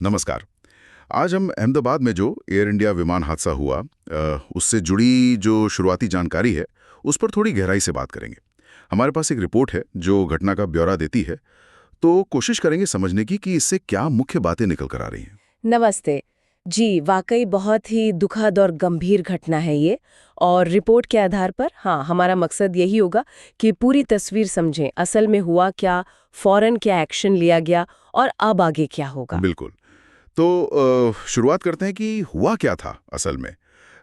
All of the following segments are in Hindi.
नमस्कार। आज हम अहमदाबाद में जो एयर इंडिया विमान हादसा हुआ उससे जुड़ी जो शुरुआती जानकारी है उस पर थोड़ी गहराई से बात करेंगे। हमारे पास एक रिपोर्ट है जो घटना का ब्यौरा देती है, तो कोशिश करेंगे समझने की कि इससे क्या मुख्य बातें निकल कर आ रही हैं। नमस्ते जी। वाकई बहुत ही दुखद और गंभीर घटना है ये। और रिपोर्ट के आधार पर हमारा मकसद यही होगा कि पूरी तस्वीर समझें, असल में हुआ क्या, फौरन क्या एक्शन लिया गया और अब आगे क्या होगा। बिल्कुल। तो शुरुआत करते हैं कि हुआ क्या था असल में।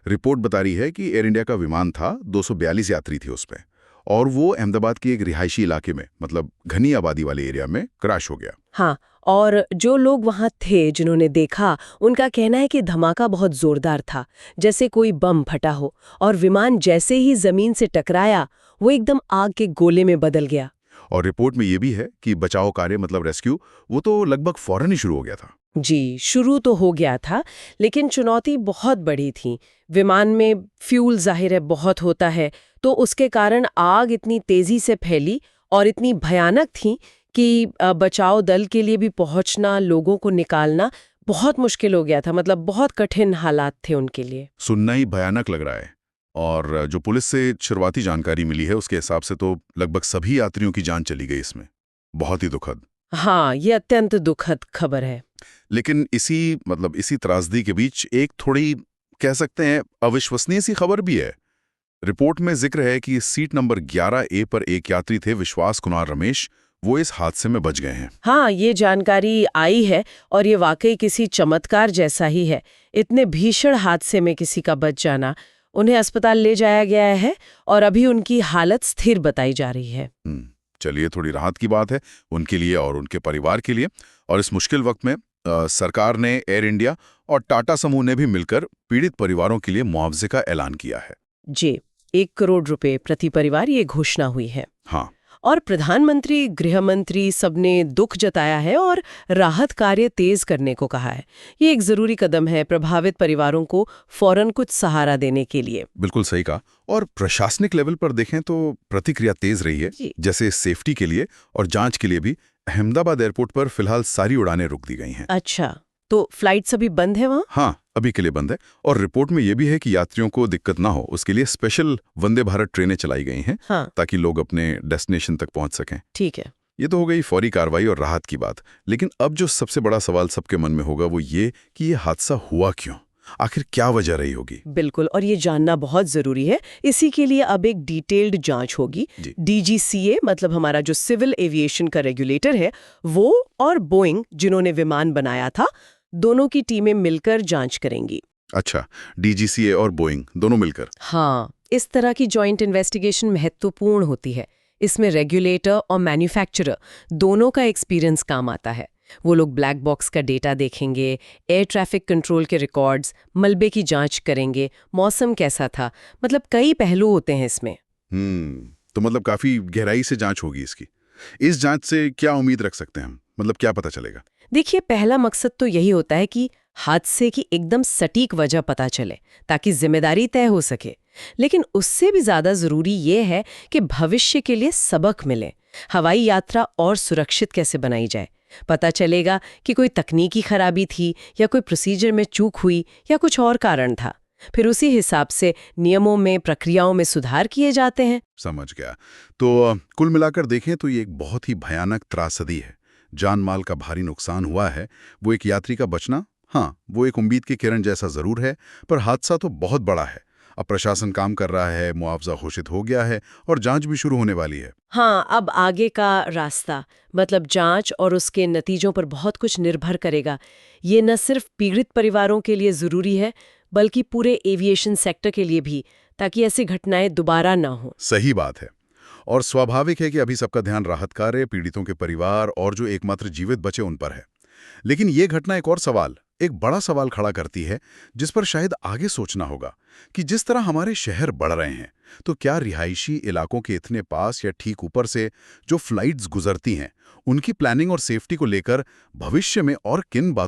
रिपोर्ट बता रही है कि एयर इंडिया का विमान था, 242 यात्री थे उसमें, और वो अहमदाबाद के एक रिहायशी इलाके में, मतलब घनी आबादी वाले एरिया में क्रैश हो गया। हाँ, और जो लोग वहाँ थे जिन्होंने देखा, उनका कहना है कि धमाका बहुत जोरदार था, जैसे कोई बम फटा हो, और विमान जैसे ही जमीन से टकराया वो एकदम आग के गोले में बदल गया। और रिपोर्ट में ये भी है कि बचाव कार्य, मतलब रेस्क्यू, वो तो लगभग फौरन ही शुरू हो गया था। जी, शुरू तो हो गया था, लेकिन चुनौती बहुत बड़ी थी। विमान में फ्यूल ज़ाहिर है बहुत होता है, तो उसके कारण आग इतनी तेज़ी से फैली और इतनी भयानक थी कि बचाव दल के लिए भी पहुंचना, लोगों को निकालना बहुत मुश्किल हो गया था। मतलब बहुत कठिन हालात थे उनके लिए। सुनना ही भयानक लग रहा है। और जो पुलिस से शुरुआती जानकारी मिली है उसके हिसाब से तो लगभग सभी यात्रियों की जान चली गई इसमें। बहुत ही दुखद। हाँ, ये अत्यंत दुखद खबर है। लेकिन इसी त्रासदी के बीच एक थोड़ी, कह सकते हैं, अविश्वसनीय सी खबर भी है। रिपोर्ट में जिक्र है कि सीट नंबर 11A पर एक यात्री थे, विश्वास कुमार रमेश। वो इस हादसे में बच गए हैं। हाँ, ये जानकारी आई है और ये वाकई किसी चमत्कार जैसा ही है। इतने भीषण हादसे में किसी का बच जाना। उन्हें अस्पताल ले जाया गया है और अभी उनकी हालत स्थिर बताई जा रही है। चलिए, थोड़ी राहत की बात है उनके लिए और उनके परिवार के लिए। और इस मुश्किल वक्त में सरकार ने, एयर इंडिया और टाटा समूह ने भी मिलकर पीड़ित परिवारों के लिए मुआवजे का ऐलान किया है। जी, 1 करोड़ रुपए प्रति परिवार ये घोषणा हुई है। हाँ। और प्रधानमंत्री, गृह मंत्री सबने दुख जताया है और राहत कार्य तेज करने को कहा है। ये एक जरूरी कदम है प्रभावित परिवारों को फौरन कुछ सहारा देने के लिए। बिल्कुल सही कहा। और प्रशासनिक लेवल पर देखें तो प्रतिक्रिया तेज रही है। जी। जैसे सेफ्टी के लिए और जांच के लिए भी अहमदाबाद एयरपोर्ट पर फिलहाल सारी उड़ानें रोक दी गई हैं। अच्छा, तो फ्लाइट्स अभी बंद है वहाँ? हाँ, अभी के लिए बंद है। और रिपोर्ट में यह भी है कि यात्रियों को दिक्कत ना हो उसके लिए स्पेशल वंदे भारत ट्रेनें चलाई गई हैं। हाँ, ताकि लोग अपने डेस्टिनेशन तक पहुंच सकें। ठीक है। ये तो हो गई फौरी कार्रवाई और राहत की बात। लेकिन अब जो सबसे बड़ा सवाल सबके मन में होगा वो ये कि ये हादसा हुआ क्यों, आखिर क्या वजह रही होगी। बिल्कुल, और ये जानना बहुत जरूरी है। इसी के लिए अब एक डिटेल्ड जांच होगी। जी। डीजीसीए, मतलब हमारा जो सिविल एविएशन का रेगुलेटर है, वो और बोइंग जिन्होंने विमान बनाया था, दोनों की टीमें मिलकर जांच करेंगी। अच्छा, डीजीसीए और बोइंग दोनों मिलकर। हाँ, इस तरह की जॉइंट इन्वेस्टिगेशन महत्वपूर्ण होती है। इसमें रेगुलेटर और मैन्युफैक्चरर दोनों का एक्सपीरियंस काम आता है। वो लोग ब्लैक बॉक्स का डेटा देखेंगे, एयर ट्रैफिक कंट्रोल के रिकॉर्ड्स, मलबे की जांच करेंगे, मौसम कैसा था। मतलब कई पहलू होते हैं इसमें। तो मतलब काफी गहराई से जांच होगी इसकी। इस जांच से क्या उम्मीद रख सकते हैं हम, मतलब क्या पता चलेगा। देखिए, पहला मकसद तो यही होता है कि हादसे की एकदम सटीक वजह पता चले, ताकि जिम्मेदारी तय हो सके। लेकिन उससे भी ज्यादा जरूरी ये है कि भविष्य के लिए सबक मिले। हवाई यात्रा और सुरक्षित कैसे बनाई जाए। पता चलेगा कि कोई तकनीकी खराबी थी या कोई प्रोसीजर में चूक हुई या कुछ और कारण था। फिर उसी हिसाब से नियमों में, प्रक्रियाओं में सुधार किए जाते हैं। समझ गया। तो कुल मिलाकर देखें तो ये एक बहुत ही भयानक त्रासदी है। जान माल का भारी नुकसान हुआ है। वो एक यात्री का बचना, हाँ, वो एक उम्मीद की किरण जैसा जरूर है, पर हादसा तो बहुत बड़ा है। अब प्रशासन काम कर रहा है, मुआवजा घोषित हो गया है और जांच भी शुरू होने वाली है। हाँ, अब आगे का रास्ता, मतलब जांच और उसके नतीजों पर बहुत कुछ निर्भर करेगा। ये न सिर्फ पीड़ित परिवारों के लिए जरूरी है, बल्कि पूरे एविएशन सेक्टर के लिए भी, ताकि ऐसी घटनाएं दोबारा ना हो। सही बात है। और स्वाभाविक है कि अभी सबका ध्यान राहत कार्य, पीड़ितों के परिवार और जो एकमात्र जीवित बचे उन पर है। लेकिन ये घटना एक और सवाल, एक बड़ा सवाल खड़ा करती है, जिस पर शायद आगे सोचना होगा कि जिस तरह हमारे शहर बढ़ रहे हैं, तो क्या रिहायशी इलाकों के इतने पास या ठीक ऊपर से जो फ्लाइट्स गुजरती हैं, उनकी प्लानिंग और सेफ्टी को लेकर भविष्य में और किन बातों